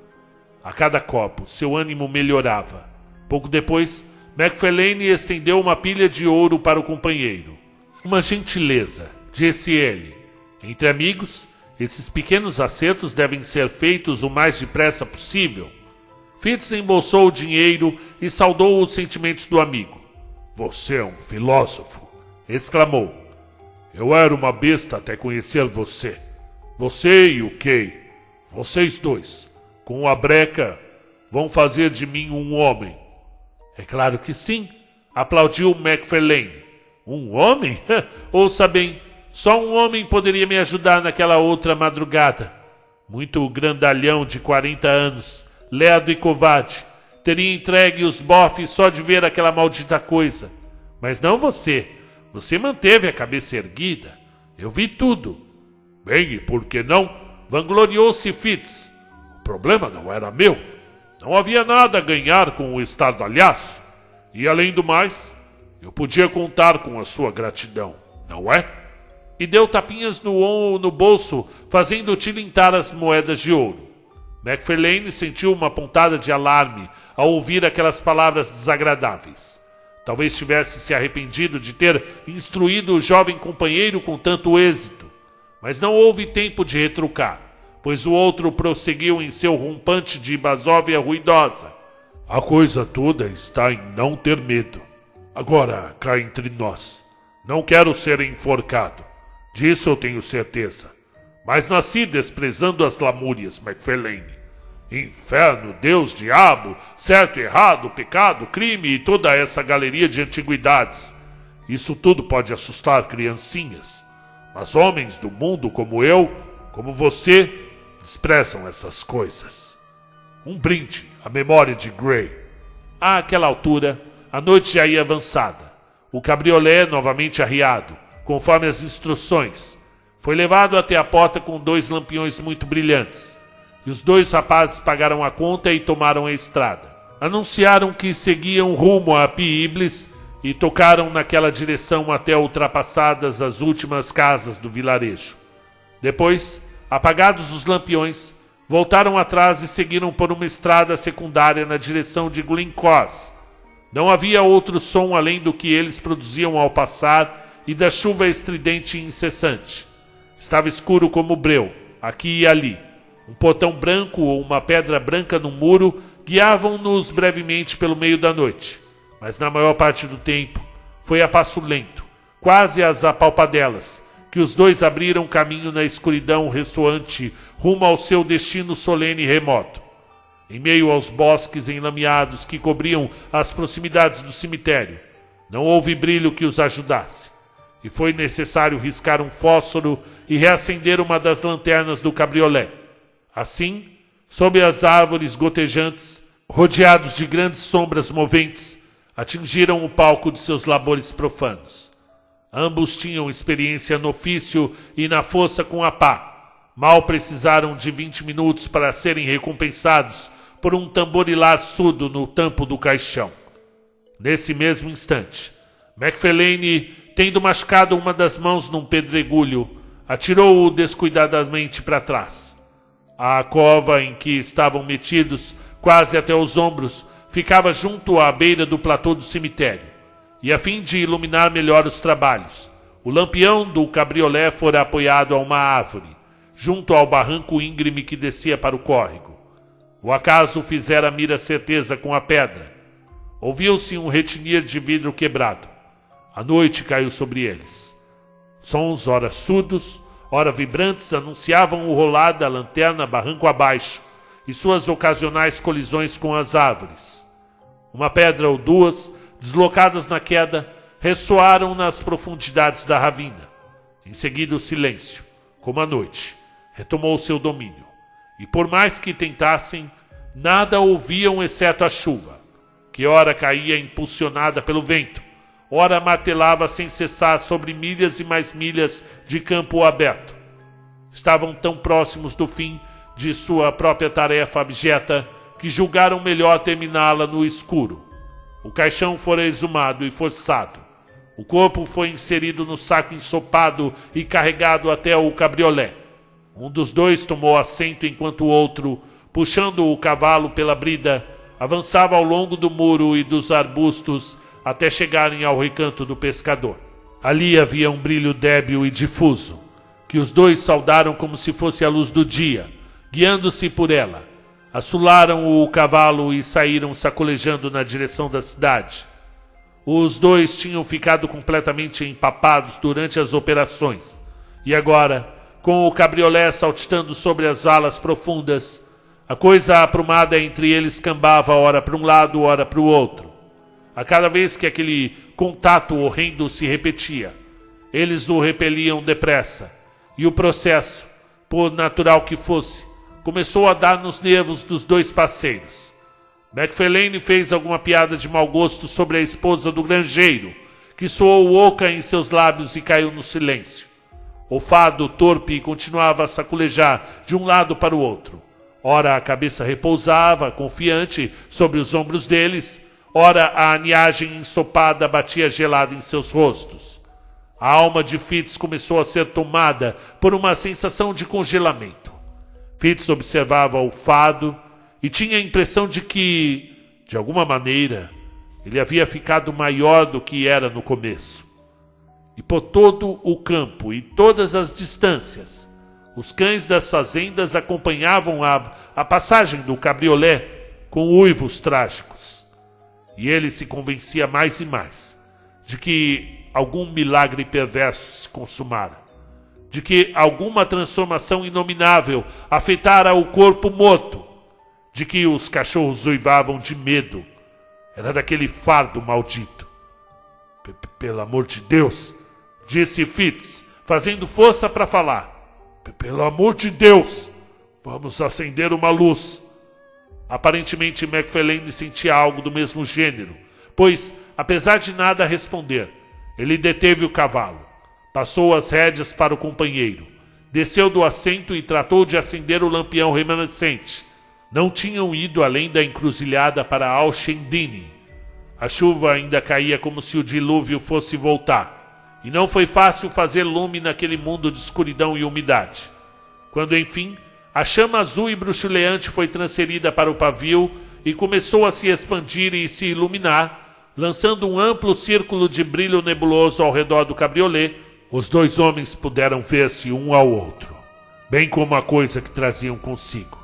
A cada copo, seu ânimo melhorava. Pouco depois, Macfarlane estendeu uma pilha de ouro para o companheiro. Uma gentileza, disse ele. Entre amigos, esses pequenos acertos devem ser feitos o mais depressa possível. Fitz embolsou o dinheiro e saudou os sentimentos do amigo. Você é um filósofo, exclamou. Eu era uma besta até conhecer você. Você e o Kay, vocês dois, com a breca, vão fazer de mim um homem. É claro que sim, aplaudiu Macfarlane. Um homem? Ouça bem, só um homem poderia me ajudar naquela outra madrugada. Muito grandalhão de 40 anos, lerdo e covarde, teria entregue os bofes só de ver aquela maldita coisa. Mas não você. Você manteve a cabeça erguida. Eu vi tudo. Bem, e por que não? Vangloriou-se Fitz. O problema não era meu. Não havia nada a ganhar com o estardalhaço. E além do mais, eu podia contar com a sua gratidão, não é? E deu tapinhas no bolso, fazendo tilintar as moedas de ouro. Macfarlane sentiu uma pontada de alarme ao ouvir aquelas palavras desagradáveis. Talvez tivesse se arrependido de ter instruído o jovem companheiro com tanto êxito, mas não houve tempo de retrucar, pois o outro prosseguiu em seu rompante de basóvia ruidosa. A coisa toda está em não ter medo. Agora, cá entre nós, não quero ser enforcado, disso eu tenho certeza, mas nasci desprezando as lamúrias, Macfarlane. Inferno, Deus, diabo, certo e errado, pecado, crime e toda essa galeria de antiguidades. Isso tudo pode assustar criancinhas, mas homens do mundo como eu, como você, desprezam essas coisas. Um brinde à memória de Grey. Àquela altura, a noite já ia avançada. O cabriolé, novamente arriado, conforme as instruções, foi levado até a porta com 2 lampiões muito brilhantes. E os 2 rapazes pagaram a conta e tomaram a estrada. Anunciaram que seguiam rumo a Peebles e tocaram naquela direção até ultrapassadas as últimas casas do vilarejo. Depois, apagados os lampiões, voltaram atrás e seguiram por uma estrada secundária na direção de Glencross. Não havia outro som além do que eles produziam ao passar e da chuva estridente e incessante. Estava escuro como breu, aqui e ali. Um portão branco ou uma pedra branca no muro guiavam-nos brevemente pelo meio da noite. Mas na maior parte do tempo foi a passo lento, quase às apalpadelas, que os 2 abriram caminho na escuridão ressoante rumo ao seu destino solene e remoto. Em meio aos bosques enlameados que cobriam as proximidades do cemitério, não houve brilho que os ajudasse, e foi necessário riscar um fósforo e reacender uma das lanternas do cabriolé. Assim, sob as árvores gotejantes, rodeados de grandes sombras moventes, atingiram o palco de seus labores profanos. Ambos tinham experiência no ofício e na força com a pá. Mal precisaram de 20 minutos para serem recompensados por um tamborilar surdo no tampo do caixão. Nesse mesmo instante, Macfarlane, tendo machucado uma das mãos num pedregulho, atirou-o descuidadamente para trás. A cova em que estavam metidos, quase até os ombros, ficava junto à beira do platô do cemitério, e a fim de iluminar melhor os trabalhos, o lampião do cabriolé fora apoiado a uma árvore, junto ao barranco íngreme que descia para o córrego. O acaso fizera mira certeza com a pedra. Ouviu-se um retinir de vidro quebrado. A noite caiu sobre eles. Sons, ora surdos, ora vibrantes, anunciavam o rolar da lanterna barranco abaixo e suas ocasionais colisões com as árvores. Uma pedra ou duas, deslocadas na queda, ressoaram nas profundidades da ravina. Em seguida o silêncio, como a noite, retomou seu domínio. E por mais que tentassem, nada ouviam exceto a chuva, que ora caía impulsionada pelo vento, ora martelava sem cessar sobre milhas e mais milhas de campo aberto. Estavam tão próximos do fim de sua própria tarefa abjeta que julgaram melhor terminá-la no escuro. O caixão fora exumado e forçado. O corpo foi inserido no saco ensopado e carregado até o cabriolé. Um dos dois tomou assento enquanto o outro, puxando o cavalo pela brida, avançava ao longo do muro e dos arbustos até chegarem ao recanto do pescador. Ali havia um brilho débil e difuso, que os dois saudaram como se fosse a luz do dia, guiando-se por ela. Assolaram o cavalo e saíram sacolejando na direção da cidade. Os dois tinham ficado completamente empapados durante as operações, e agora, com o cabriolé saltitando sobre as valas profundas, a coisa aprumada entre eles cambava ora para um lado, ora para o outro. A cada vez que aquele contato horrendo se repetia, eles o repeliam depressa, e o processo, por natural que fosse, começou a dar nos nervos dos dois parceiros. Macfarlane fez alguma piada de mau gosto sobre a esposa do granjeiro, que soou oca em seus lábios e caiu no silêncio. O fado torpe continuava a saculejar de um lado para o outro. Ora a cabeça repousava, confiante, sobre os ombros deles, ora a aniagem ensopada batia gelada em seus rostos. A alma de Fitz começou a ser tomada por uma sensação de congelamento. Fitz observava o fado e tinha a impressão de que, de alguma maneira, ele havia ficado maior do que era no começo. E por todo o campo e todas as distâncias, os cães das fazendas acompanhavam a passagem do cabriolé com uivos trágicos. E ele se convencia mais e mais de que algum milagre perverso se consumara, de que alguma transformação inominável afetara o corpo morto, de que os cachorros uivavam de medo. Era daquele fardo maldito. Pelo amor de Deus, disse Fitz, fazendo força para falar. Pelo amor de Deus, vamos acender uma luz. Aparentemente Macfarlane sentia algo do mesmo gênero, pois, apesar de nada responder, ele deteve o cavalo, passou as rédeas para o companheiro, desceu do assento e tratou de acender o lampião remanescente. Não tinham ido além da encruzilhada para Alchendine. A chuva ainda caía como se o dilúvio fosse voltar, e não foi fácil fazer lume naquele mundo de escuridão e umidade. Quando, enfim, a chama azul e bruxuleante foi transferida para o pavio e começou a se expandir e se iluminar, lançando um amplo círculo de brilho nebuloso ao redor do cabriolé, os dois homens puderam ver-se um ao outro, bem como a coisa que traziam consigo.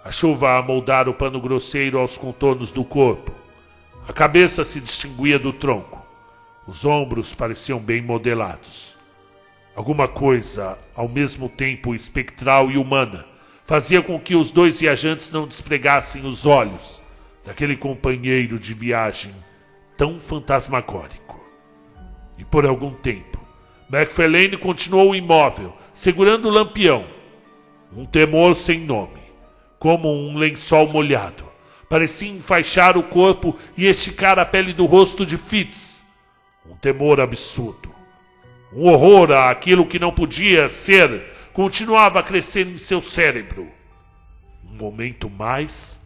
A chuva amoldara o pano grosseiro aos contornos do corpo. A cabeça se distinguia do tronco. Os ombros pareciam bem modelados. Alguma coisa, ao mesmo tempo espectral e humana, fazia com que os dois viajantes não despregassem os olhos daquele companheiro de viagem tão fantasmagórico. E por algum tempo, Macfarlane continuou imóvel, segurando o lampião. Um temor sem nome, como um lençol molhado, parecia enfaixar o corpo e esticar a pele do rosto de Fitz. Um temor absurdo. Um horror àquilo que não podia ser continuava a crescer em seu cérebro. Um momento mais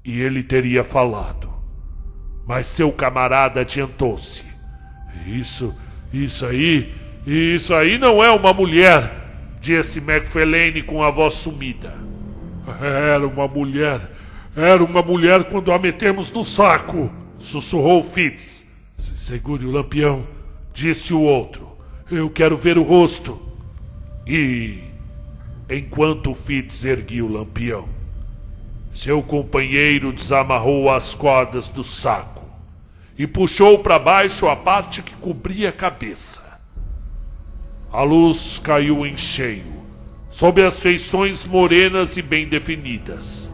e ele teria falado. Mas seu camarada adiantou-se. Isso aí não é uma mulher, disse Macfarlane com a voz sumida. Era uma mulher quando a metemos no saco, sussurrou Fitz. Segure o lampião, disse o outro. Eu quero ver o rosto. E, enquanto Fitz erguia o lampião, seu companheiro desamarrou as cordas do saco e puxou para baixo a parte que cobria a cabeça. A luz caiu em cheio sobre as feições morenas e bem definidas,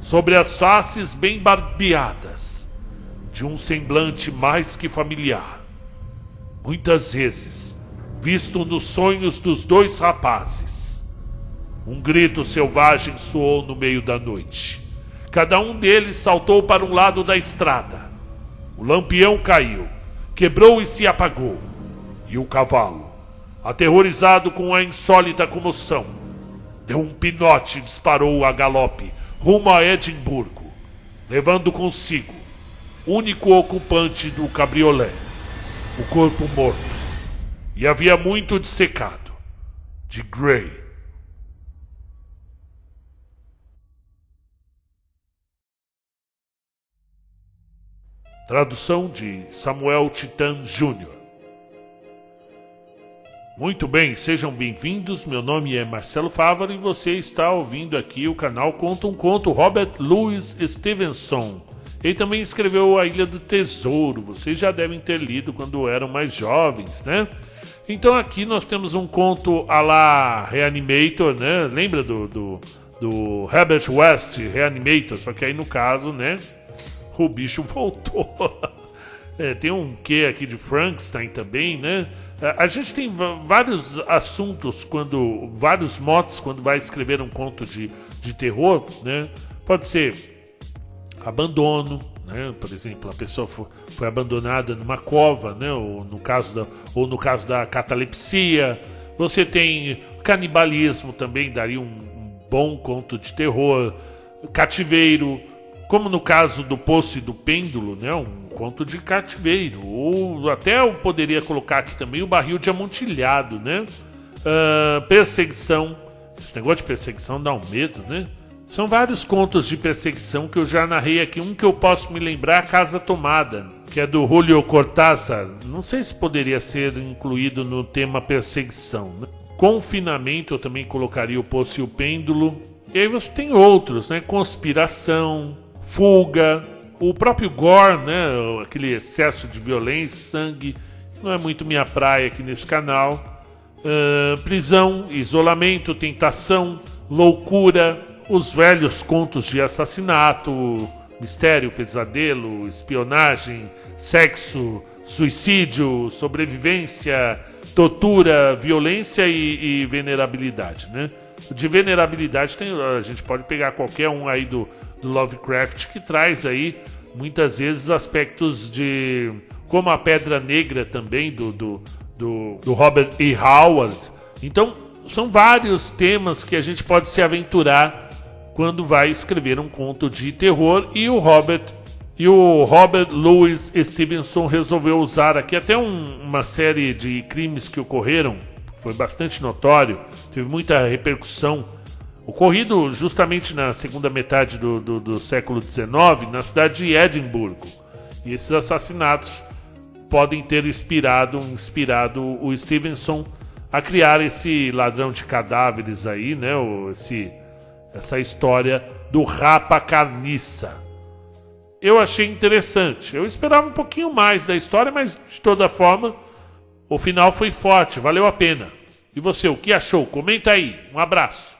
sobre as faces bem barbeadas, de um semblante mais que familiar, muitas vezes visto nos sonhos dos dois rapazes. Um grito selvagem soou no meio da noite. Cada um deles saltou para um lado da estrada. O lampião caiu, quebrou e se apagou. E o cavalo, aterrorizado com a insólita comoção, deu um pinote e disparou a galope rumo a Edimburgo, levando consigo o único ocupante do cabriolé, o corpo morto, e havia muito dissecado, de Grey. Tradução de Samuel Titan Jr. Muito bem, sejam bem-vindos. Meu nome é Marcelo Fávaro e você está ouvindo aqui o canal Conta um Conto, Robert Louis Stevenson. Ele também escreveu A Ilha do Tesouro. Vocês já devem ter lido quando eram mais jovens, né? Então aqui nós temos um conto à la Reanimator, né? Lembra do Herbert West, Reanimator? Só que aí no caso, né? O bicho voltou. Tem um quê aqui de Frankenstein também, né? A gente tem vários assuntos, vários motes quando vai escrever um conto de terror, né? Pode ser abandono, né? Por exemplo, a pessoa foi abandonada numa cova, né? Ou no caso da catalepsia. Você tem canibalismo também, daria um bom conto de terror. Cativeiro, como no caso do Poço e do Pêndulo, né? Um conto de cativeiro. Ou até eu poderia colocar aqui também o Barril de Amontilhado, né? Perseguição. Esse negócio de perseguição dá um medo, né? São vários contos de perseguição que eu já narrei aqui. Um que eu posso me lembrar, Casa Tomada, que é do Julio Cortázar. Não sei se poderia ser incluído no tema perseguição, né? Confinamento, eu também colocaria o Poço e o Pêndulo. E aí você tem outros, né? Conspiração, fuga, o próprio gore, né? Aquele excesso de violência, sangue, não é muito minha praia aqui nesse canal. Prisão, isolamento, tentação, loucura, os velhos contos de assassinato, mistério, pesadelo, espionagem, sexo, suicídio, sobrevivência, tortura, violência e venerabilidade, né? De venerabilidade a gente pode pegar qualquer um aí do Lovecraft, que traz aí muitas vezes aspectos de, como a Pedra Negra também do Robert E. Howard. Então são vários temas que a gente pode se aventurar quando vai escrever um conto de terror, e o Robert Louis Stevenson resolveu usar aqui até uma série de crimes que ocorreram, foi bastante notório, teve muita repercussão, ocorrido justamente na segunda metade do século XIX, na cidade de Edimburgo. E esses assassinatos podem ter inspirado o Stevenson a criar esse ladrão de cadáveres aí, né? Essa história do Rapa Carniça. Eu achei interessante. Eu esperava um pouquinho mais da história, mas de toda forma, o final foi forte, valeu a pena. E você, o que achou? Comenta aí. Um abraço.